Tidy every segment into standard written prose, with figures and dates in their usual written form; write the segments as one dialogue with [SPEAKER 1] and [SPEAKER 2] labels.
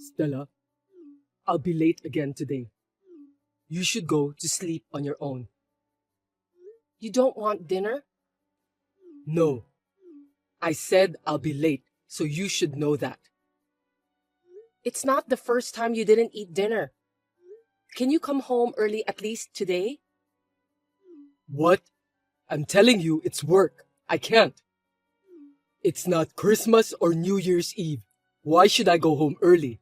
[SPEAKER 1] Stella, I'll be late again today. You should go to sleep on your own.
[SPEAKER 2] You don't want dinner?
[SPEAKER 1] No, I said I'll be late, so you should know that.
[SPEAKER 2] It's not the first time you didn't eat dinner. Can you come home early at least today?
[SPEAKER 1] What? I'm telling you, it's work. I can't. It's not Christmas or New Year's Eve. Why should I go home early?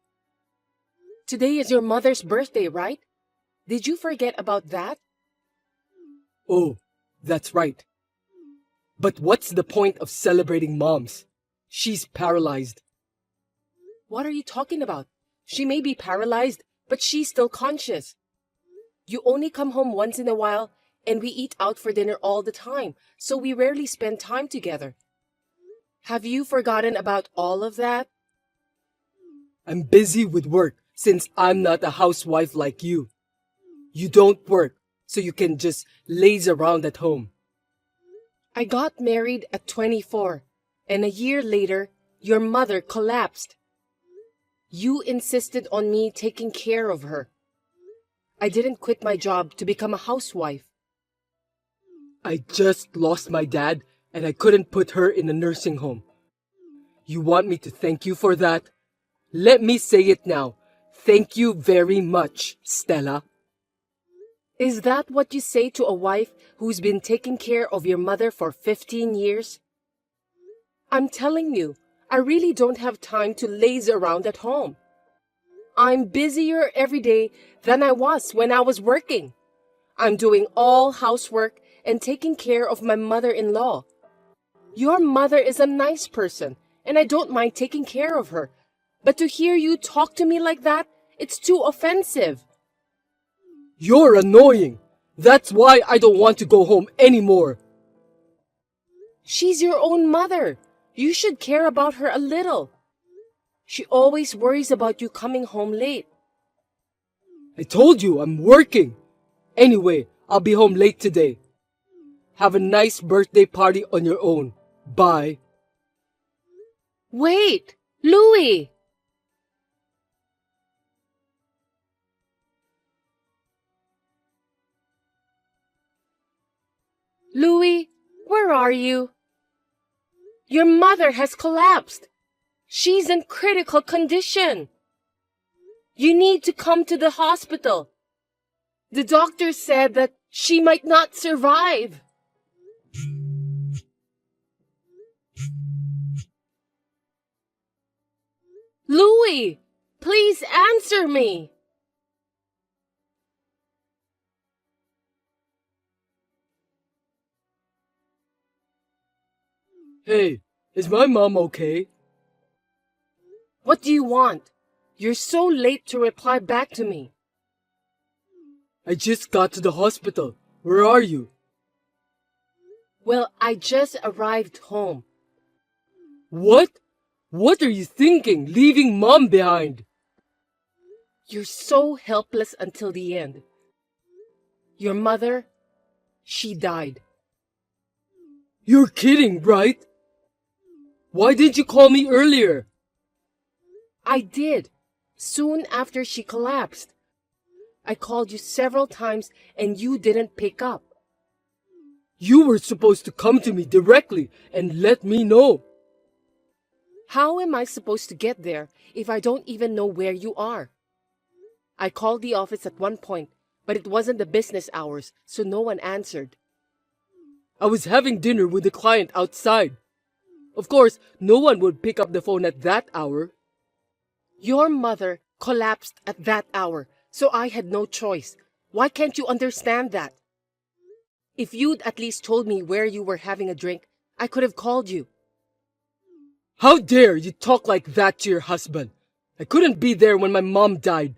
[SPEAKER 2] Today is your mother's birthday, right? Did you forget about that?
[SPEAKER 1] Oh, that's right. But what's the point of celebrating moms? She's paralyzed.
[SPEAKER 2] What are you talking about? She may be paralyzed, but she's still conscious. You only come home once in a while, and we eat out for dinner all the time, so we rarely spend time together. Have you forgotten about all of that?
[SPEAKER 1] I'm busy with work since I'm not a housewife like you. You don't work, so you can just laze around at home.
[SPEAKER 2] I got married at 24, and a year later, your mother collapsed. You insisted on me taking care of her. I didn't quit my job to become a housewife.
[SPEAKER 1] I just lost my dad and I couldn't put her in a nursing home. You want me to thank you for that? Let me say it now. Thank you very much, Stella.
[SPEAKER 2] Is that what you say to a wife who's been taking care of your mother for 15 years? I'm telling you, I really don't have time to laze around at home. I'm busier every day than I was when I was working. I'm doing all housework and taking care of my mother-in-law. Your mother is a nice person, and I don't mind taking care of her. But to hear you talk to me like that, it's too offensive.
[SPEAKER 1] You're annoying. That's why I don't want to go home anymore.
[SPEAKER 2] She's your own mother. You should care about her a little. She always worries about you coming home late.
[SPEAKER 1] I told you I'm working. Anyway, I'll be home late today. Have a nice birthday party on your own. Bye.
[SPEAKER 2] Wait, Louie! Louie, where are you? Your mother has collapsed. She's in critical condition. You need to come to the hospital. The doctor said that she might not survive. Louie, please answer me.
[SPEAKER 1] Hey, is my mom okay?
[SPEAKER 2] What do you want? You're so late to reply back to me.
[SPEAKER 1] I just got to the hospital. Where are you?
[SPEAKER 2] Well, I just arrived home.
[SPEAKER 1] What? What are you thinking, leaving mom behind?
[SPEAKER 2] You're so helpless until the end. Your mother, she died.
[SPEAKER 1] You're kidding, right? Why didn't you call me earlier?
[SPEAKER 2] I did, soon after she collapsed. I called you several times and you didn't pick up.
[SPEAKER 1] You were supposed to come to me directly and let me know.
[SPEAKER 2] How am I supposed to get there if I don't even know where you are? I called the office at one point, but it wasn't the business hours, so no one answered.
[SPEAKER 1] I was having dinner with a client outside. Of course, no one would pick up the phone at that hour.
[SPEAKER 2] Your mother collapsed at that hour, so I had no choice. Why can't you understand that? If you'd at least told me where you were having a drink, I could have called you.
[SPEAKER 1] How dare you talk like that to your husband? I couldn't be there when my mom died.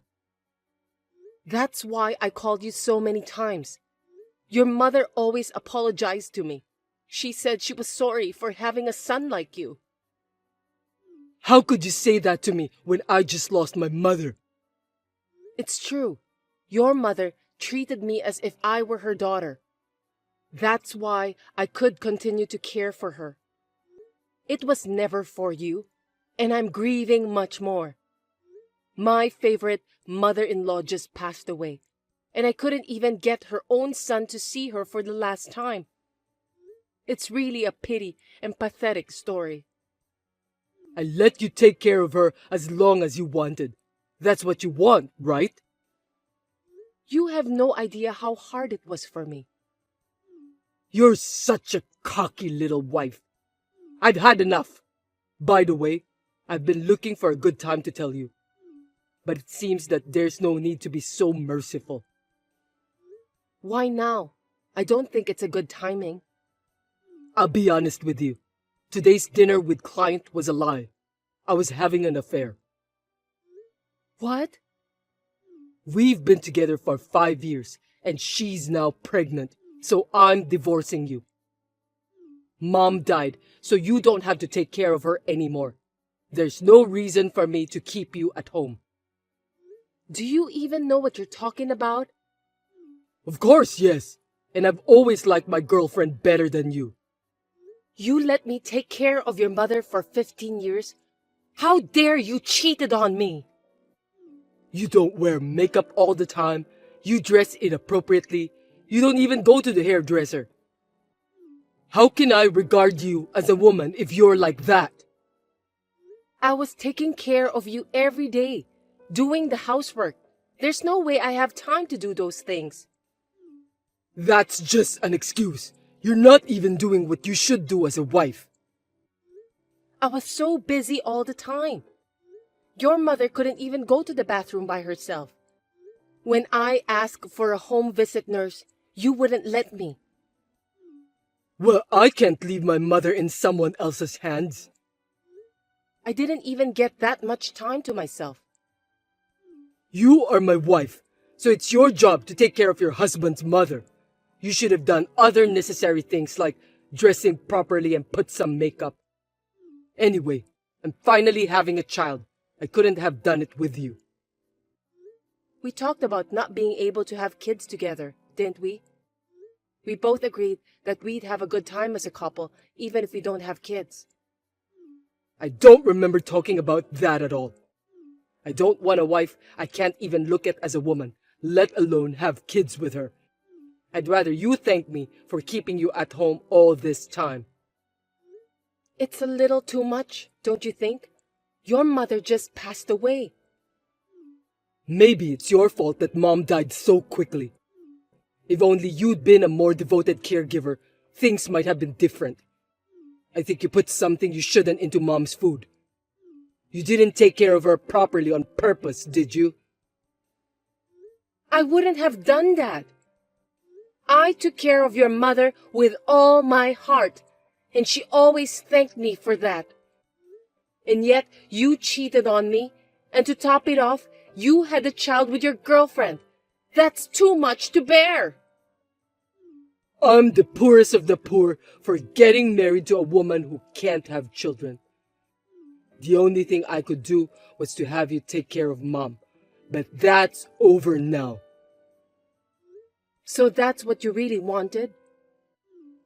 [SPEAKER 2] That's why I called you so many times. Your mother always apologized to me. She said she was sorry for having a son like you.
[SPEAKER 1] How could you say that to me when I just lost my mother?
[SPEAKER 2] It's true. Your mother treated me as if I were her daughter. That's why I could continue to care for her. It was never for you, and I'm grieving much more. My favorite mother-in-law just passed away, and I couldn't even get her own son to see her for the last time. It's really a pity and pathetic story.
[SPEAKER 1] I let you take care of her as long as you wanted. That's what you want, right?
[SPEAKER 2] You have no idea how hard it was for me.
[SPEAKER 1] You're such a cocky little wife. I've had enough. By the way, I've been looking for a good time to tell you. But it seems that there's no need to be so merciful.
[SPEAKER 2] Why now? I don't think it's a good timing.
[SPEAKER 1] I'll be honest with you. Today's dinner with client was a lie. I was having an affair.
[SPEAKER 2] What?
[SPEAKER 1] We've been together for 5 years, and she's now pregnant, so I'm divorcing you. Mom died, so you don't have to take care of her anymore. There's no reason for me to keep you at home.
[SPEAKER 2] Do you even know what you're talking about?
[SPEAKER 1] Of course, yes. And I've always liked my girlfriend better than you.
[SPEAKER 2] You let me take care of your mother for 15 years? How dare you cheated on me?
[SPEAKER 1] You don't wear makeup all the time. You dress inappropriately. You don't even go to the hairdresser. How can I regard you as a woman if you're like that?
[SPEAKER 2] I was taking care of you every day, doing the housework. There's no way I have time to do those things.
[SPEAKER 1] That's just an excuse. You're not even doing what you should do as a wife.
[SPEAKER 2] I was so busy all the time. Your mother couldn't even go to the bathroom by herself. When I asked for a home visit nurse, you wouldn't let me.
[SPEAKER 1] Well, I can't leave my mother in someone else's hands.
[SPEAKER 2] I didn't even get that much time to myself.
[SPEAKER 1] You are my wife, so it's your job to take care of your husband's mother. You should have done other necessary things like dressing properly and put some makeup. Anyway, I'm finally having a child. I couldn't have done it with you.
[SPEAKER 2] We talked about not being able to have kids together, didn't we? We both agreed that we'd have a good time as a couple, even if we don't have kids.
[SPEAKER 1] I don't remember talking about that at all. I don't want a wife I can't even look at as a woman, let alone have kids with her. I'd rather you thank me for keeping you at home all this time.
[SPEAKER 2] It's a little too much, don't you think? Your mother just passed away.
[SPEAKER 1] Maybe it's your fault that Mom died so quickly. If only you'd been a more devoted caregiver, things might have been different. I think you put something you shouldn't into Mom's food. You didn't take care of her properly on purpose, did you?
[SPEAKER 2] I wouldn't have done that. I took care of your mother with all my heart, and she always thanked me for that. And yet you cheated on me, and to top it off, you had a child with your girlfriend. That's too much to bear.
[SPEAKER 1] I'm the poorest of the poor for getting married to a woman who can't have children. The only thing I could do was to have you take care of Mom, but that's over now.
[SPEAKER 2] So that's what you really wanted?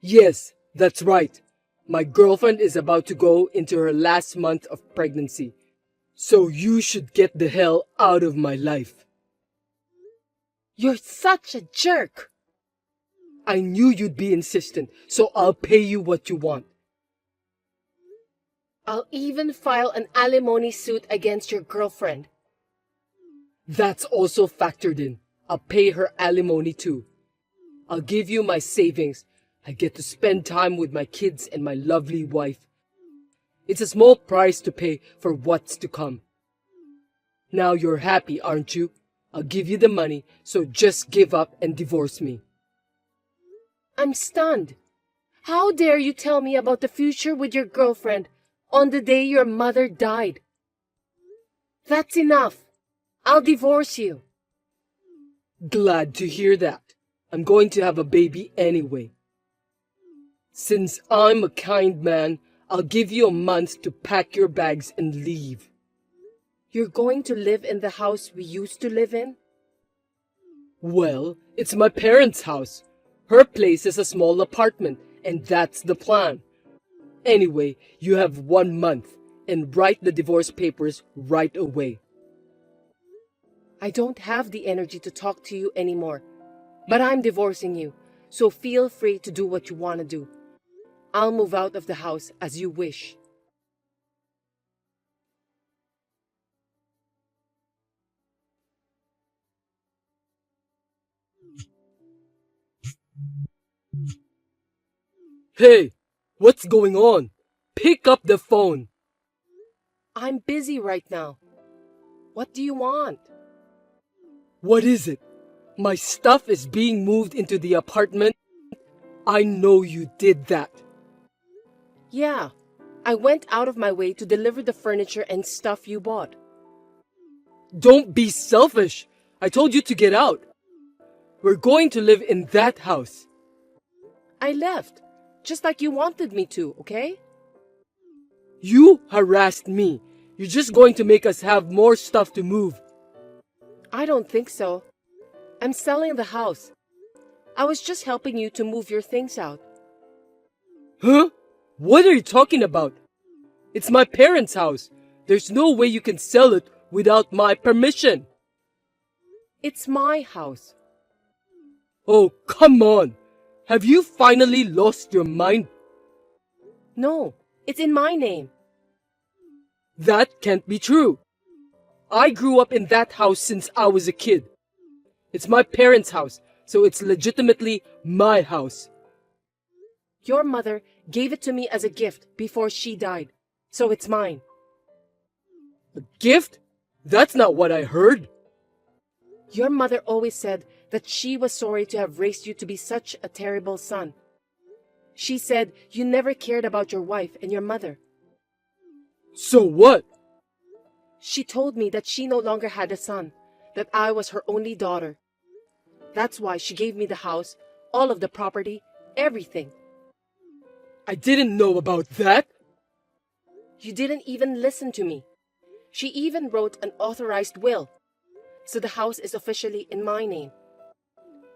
[SPEAKER 1] Yes, that's right. My girlfriend is about to go into her last month of pregnancy, so you should get the hell out of my life.
[SPEAKER 2] You're such a jerk.
[SPEAKER 1] I knew you'd be insistent, so I'll pay you what you want.
[SPEAKER 2] I'll even file an alimony suit against your girlfriend.
[SPEAKER 1] That's also factored in. I'll pay her alimony too. I'll give you my savings. I get to spend time with my kids and my lovely wife. It's a small price to pay for what's to come. Now you're happy, aren't you? I'll give you the money, so just give up and divorce me.
[SPEAKER 2] I'm stunned. How dare you tell me about the future with your girlfriend on the day your mother died? That's enough. I'll divorce you.
[SPEAKER 1] Glad to hear that. I'm going to have a baby anyway. Since I'm a kind man, I'll give you a month to pack your bags and leave.
[SPEAKER 2] You're going to live in the house we used to live in?
[SPEAKER 1] Well, it's my parents' house. Her place is a small apartment, and that's the plan. Anyway, you have 1 month, and write the divorce papers right away.
[SPEAKER 2] I don't have the energy to talk to you anymore. But I'm divorcing you, so feel free to do what you want to do. I'll move out of the house as you wish.
[SPEAKER 1] Hey, what's going on? Pick up the phone.
[SPEAKER 2] I'm busy right now. What do you want?
[SPEAKER 1] What is it? My stuff is being moved into the apartment. I know you did that.
[SPEAKER 2] Yeah, I went out of my way to deliver the furniture and stuff you bought.
[SPEAKER 1] Don't be selfish. I told you to get out. We're going to live in that house.
[SPEAKER 2] I left, just like you wanted me to, okay?
[SPEAKER 1] You harassed me. You're just going to make us have more stuff to move.
[SPEAKER 2] I don't think so. I'm selling the house. I was just helping you to move your things out.
[SPEAKER 1] Huh? What are you talking about? It's my parents' house. There's no way you can sell it without my permission.
[SPEAKER 2] It's my house.
[SPEAKER 1] Oh, come on. Have you finally lost your mind?
[SPEAKER 2] No, it's in my name.
[SPEAKER 1] That can't be true. I grew up in that house since I was a kid. It's my parents' house, so it's legitimately my house.
[SPEAKER 2] Your mother gave it to me as a gift before she died, so it's mine.
[SPEAKER 1] A gift? That's not what I heard.
[SPEAKER 2] Your mother always said that she was sorry to have raised you to be such a terrible son. She said you never cared about your wife and your mother.
[SPEAKER 1] So what?
[SPEAKER 2] She told me that she no longer had a son, that I was her only daughter. That's why she gave me the house, all of the property, everything.
[SPEAKER 1] I didn't know about that.
[SPEAKER 2] You didn't even listen to me. She even wrote an authorized will, so the house is officially in my name.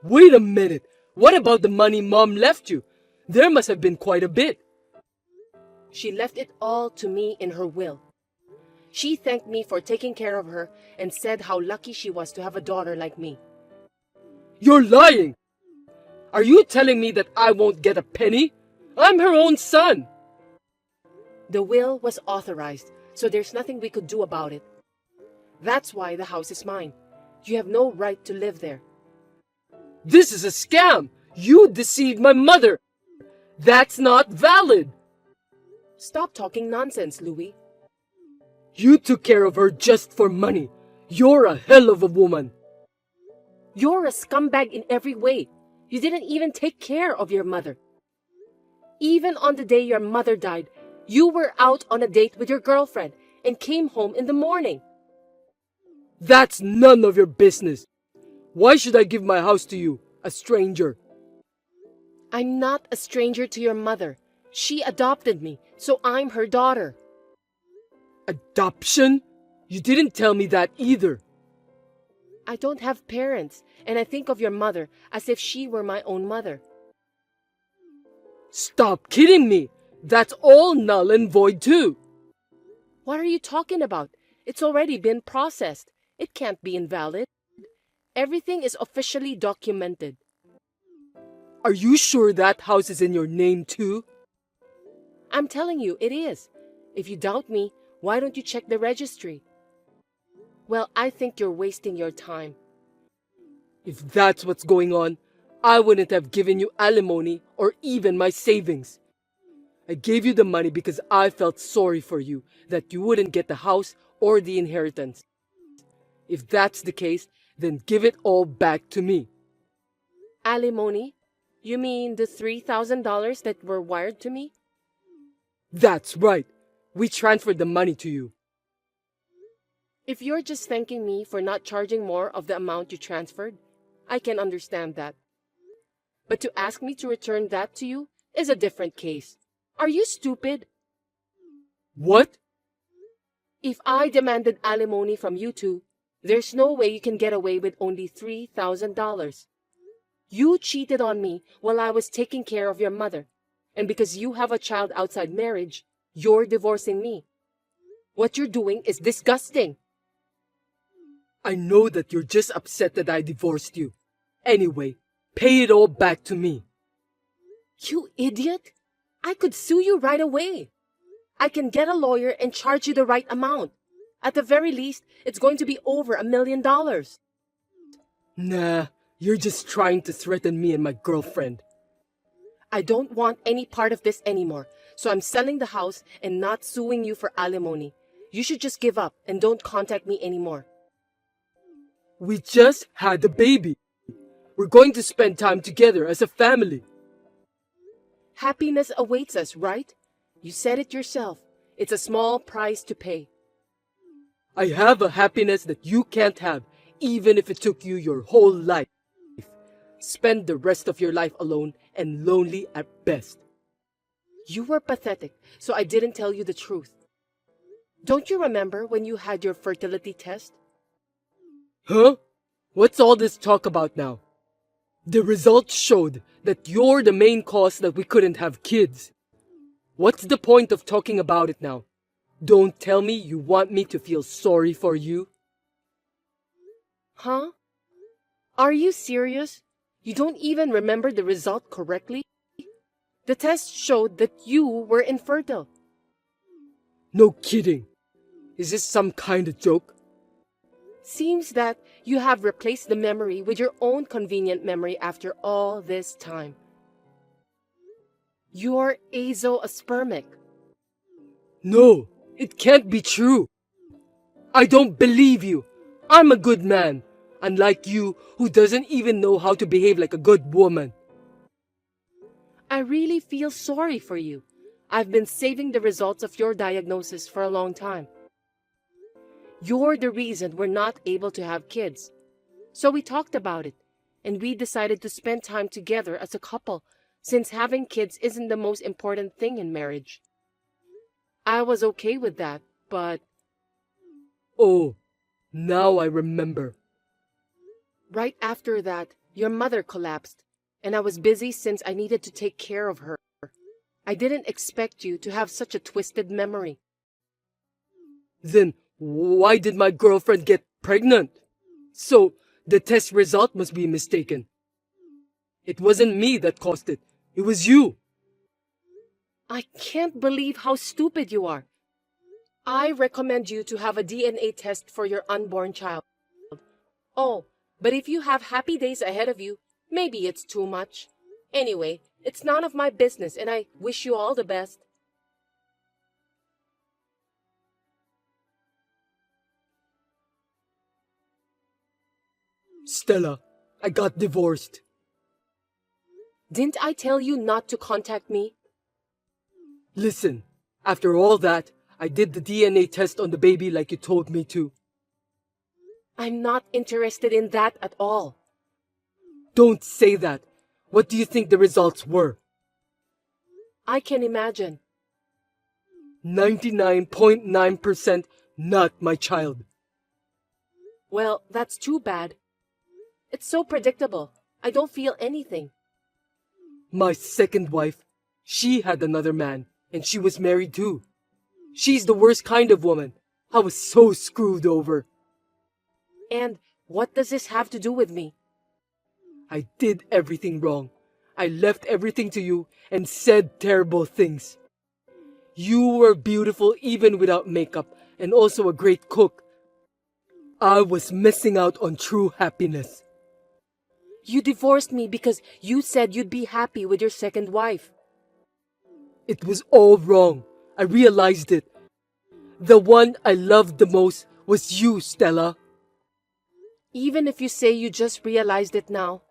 [SPEAKER 1] Wait a minute. What about the money Mom left you? There must have been quite a bit.
[SPEAKER 2] She left it all to me in her will. She thanked me for taking care of her and said how lucky she was to have a daughter like me.
[SPEAKER 1] You're lying. Are you telling me that I won't get a penny? I'm her own son.
[SPEAKER 2] The will was authorized, so there's nothing we could do about it. That's why the house is mine. You have no right to live there.
[SPEAKER 1] This is a scam. You deceived my mother. That's not valid.
[SPEAKER 2] Stop talking nonsense, Louis.
[SPEAKER 1] You took care of her just for money. You're a hell of a woman.
[SPEAKER 2] You're a scumbag in every way. You didn't even take care of your mother. Even on the day your mother died, you were out on a date with your girlfriend and came home in the morning.
[SPEAKER 1] That's none of your business. Why should I give my house to you, a stranger?
[SPEAKER 2] I'm not a stranger to your mother. She adopted me, so I'm her daughter.
[SPEAKER 1] Adoption? You didn't tell me that either.
[SPEAKER 2] I don't have parents, and I think of your mother as if she were my own mother.
[SPEAKER 1] Stop kidding me. That's all null and void too.
[SPEAKER 2] What are you talking about? It's already been processed. It can't be invalid. Everything is officially documented.
[SPEAKER 1] Are you sure that house is in your name too?
[SPEAKER 2] I'm telling you, it is. If you doubt me, why don't you check the registry? Well, I think you're wasting your time.
[SPEAKER 1] If that's what's going on, I wouldn't have given you alimony or even my savings. I gave you the money because I felt sorry for you, that you wouldn't get the house or the inheritance. If that's the case, then give it all back to me.
[SPEAKER 2] Alimony? You mean the $3,000 that were wired to me?
[SPEAKER 1] That's right. We transferred the money to you.
[SPEAKER 2] If you're just thanking me for not charging more of the amount you transferred, I can understand that. But to ask me to return that to you is a different case. Are you stupid?
[SPEAKER 1] What?
[SPEAKER 2] If I demanded alimony from you two, there's no way you can get away with only $3,000. You cheated on me while I was taking care of your mother, and because you have a child outside marriage, you're divorcing me. What you're doing is disgusting.
[SPEAKER 1] I know that you're just upset that I divorced you. Anyway, pay it all back to me.
[SPEAKER 2] You idiot! I could sue you right away. I can get a lawyer and charge you the right amount. At the very least, it's going to be over $1 million.
[SPEAKER 1] Nah, you're just trying to threaten me and my girlfriend.
[SPEAKER 2] I don't want any part of this anymore, so I'm selling the house and not suing you for alimony. You should just give up and don't contact me anymore.
[SPEAKER 1] We just had a baby. We're going to spend time together as a family.
[SPEAKER 2] Happiness awaits us, right? You said it yourself. It's a small price to pay.
[SPEAKER 1] I have a happiness that you can't have, even if it took you your whole life. Spend the rest of your life alone and lonely at best.
[SPEAKER 2] You were pathetic, so I didn't tell you the truth. Don't you remember when you had your fertility test?
[SPEAKER 1] Huh? What's all this talk about now? The results showed that you're the main cause that we couldn't have kids. What's the point of talking about it now? Don't tell me you want me to feel sorry for you.
[SPEAKER 2] Huh? Are you serious? You don't even remember the result correctly? The test showed that you were infertile.
[SPEAKER 1] No kidding. Is this some kind of joke?
[SPEAKER 2] Seems that you have replaced the memory with your own convenient memory after all this time. You're azoospermic.
[SPEAKER 1] No, it can't be true. I don't believe you. I'm a good man, unlike you who doesn't even know how to behave like a good woman.
[SPEAKER 2] I really feel sorry for you. I've been saving the results of your diagnosis for a long time. You're the reason we're not able to have kids. So we talked about it, and we decided to spend time together as a couple, since having kids isn't the most important thing in marriage. I was okay with that, but...
[SPEAKER 1] Oh, now I remember.
[SPEAKER 2] Right after that, your mother collapsed, and I was busy since I needed to take care of her. I didn't expect you to have such a twisted memory.
[SPEAKER 1] Then why did my girlfriend get pregnant? So the test result must be mistaken. It wasn't me that caused it. It was you.
[SPEAKER 2] I can't believe how stupid you are. I recommend you to have a DNA test for your unborn child. Oh, but if you have happy days ahead of you, maybe it's too much. Anyway, it's none of my business, and I wish you all the best.
[SPEAKER 1] Stella, I got divorced.
[SPEAKER 2] Didn't I tell you not to contact me?
[SPEAKER 1] Listen, after all that, I did the DNA test on the baby like you told me to.
[SPEAKER 2] I'm not interested in that at all.
[SPEAKER 1] Don't say that. What do you think the results were?
[SPEAKER 2] I can imagine.
[SPEAKER 1] 99.9% not my child.
[SPEAKER 2] Well, that's too bad. It's so predictable. I don't feel anything.
[SPEAKER 1] My second wife, she had another man, and she was married too. She's the worst kind of woman. I was so screwed over.
[SPEAKER 2] And what does this have to do with me?
[SPEAKER 1] I did everything wrong. I left everything to you and said terrible things. You were beautiful even without makeup and also a great cook. I was missing out on true happiness.
[SPEAKER 2] You divorced me because you said you'd be happy with your second wife.
[SPEAKER 1] It was all wrong. I realized it. The one I loved the most was you, Stella.
[SPEAKER 2] Even if you say you just realized it now.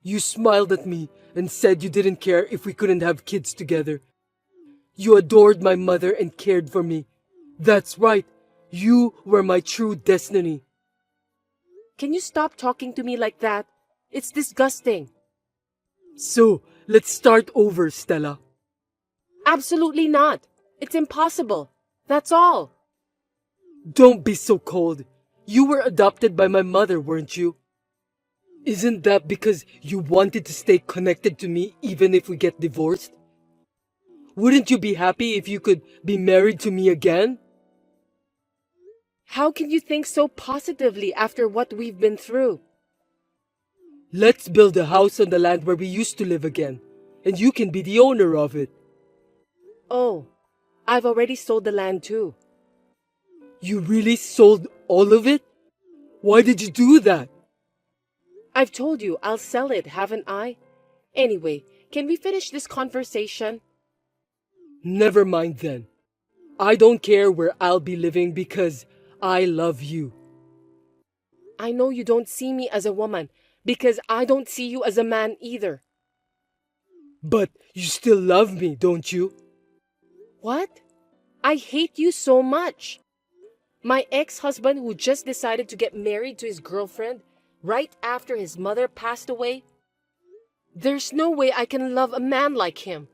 [SPEAKER 1] You smiled at me and said you didn't care if we couldn't have kids together. You adored my mother and cared for me. That's right. You were my true destiny.
[SPEAKER 2] Can you stop talking to me like that? It's disgusting.
[SPEAKER 1] So, let's start over, Stella.
[SPEAKER 2] Absolutely not. It's impossible. That's all.
[SPEAKER 1] Don't be so cold. You were adopted by my mother, weren't you? Isn't that because you wanted to stay connected to me even if we get divorced? Wouldn't you be happy if you could be married to me again?
[SPEAKER 2] How can you think so positively after what we've been through?
[SPEAKER 1] Let's build a house on the land where we used to live again, and you can be the owner of it.
[SPEAKER 2] Oh, I've already sold the land too.
[SPEAKER 1] You really sold all of it? Why did you do that?
[SPEAKER 2] I've told you I'll sell it, haven't I? Anyway, can we finish this conversation?
[SPEAKER 1] Never mind then. I don't care where I'll be living because I love you.
[SPEAKER 2] I know you don't see me as a woman because I don't see you as a man either.
[SPEAKER 1] But you still love me, don't you?
[SPEAKER 2] What? I hate you so much. My ex-husband who just decided to get married to his girlfriend right after his mother passed away? There's no way I can love a man like him.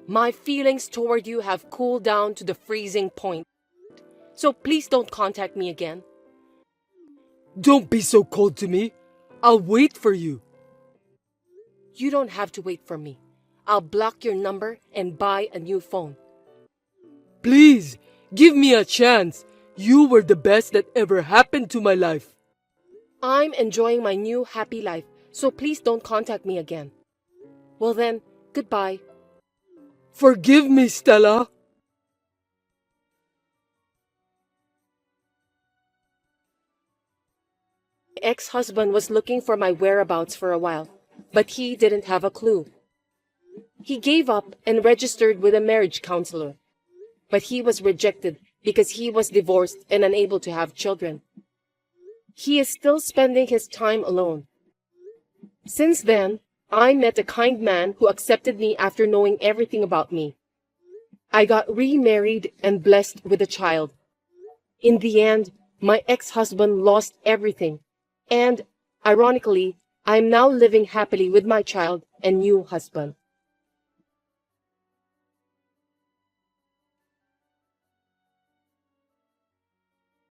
[SPEAKER 2] My feelings toward you have cooled down to the freezing point. So please don't contact me again.
[SPEAKER 1] Don't be so cold to me. I'll wait for you.
[SPEAKER 2] You don't have to wait for me. I'll block your number and buy a new phone.
[SPEAKER 1] Please, give me a chance. You were the best that ever happened to my life.
[SPEAKER 2] I'm enjoying my new happy life, so please don't contact me again. Well then, goodbye.
[SPEAKER 1] Forgive me, Stella.
[SPEAKER 2] My ex-husband was looking for my whereabouts for a while, but he didn't have a clue. He gave up and registered with a marriage counselor, but he was rejected because he was divorced and unable to have children. He is still spending his time alone. Since then, I met a kind man who accepted me after knowing everything about me. I got remarried and blessed with a child. In the end, my ex-husband lost everything, and, ironically, I am now living happily with my child and new husband.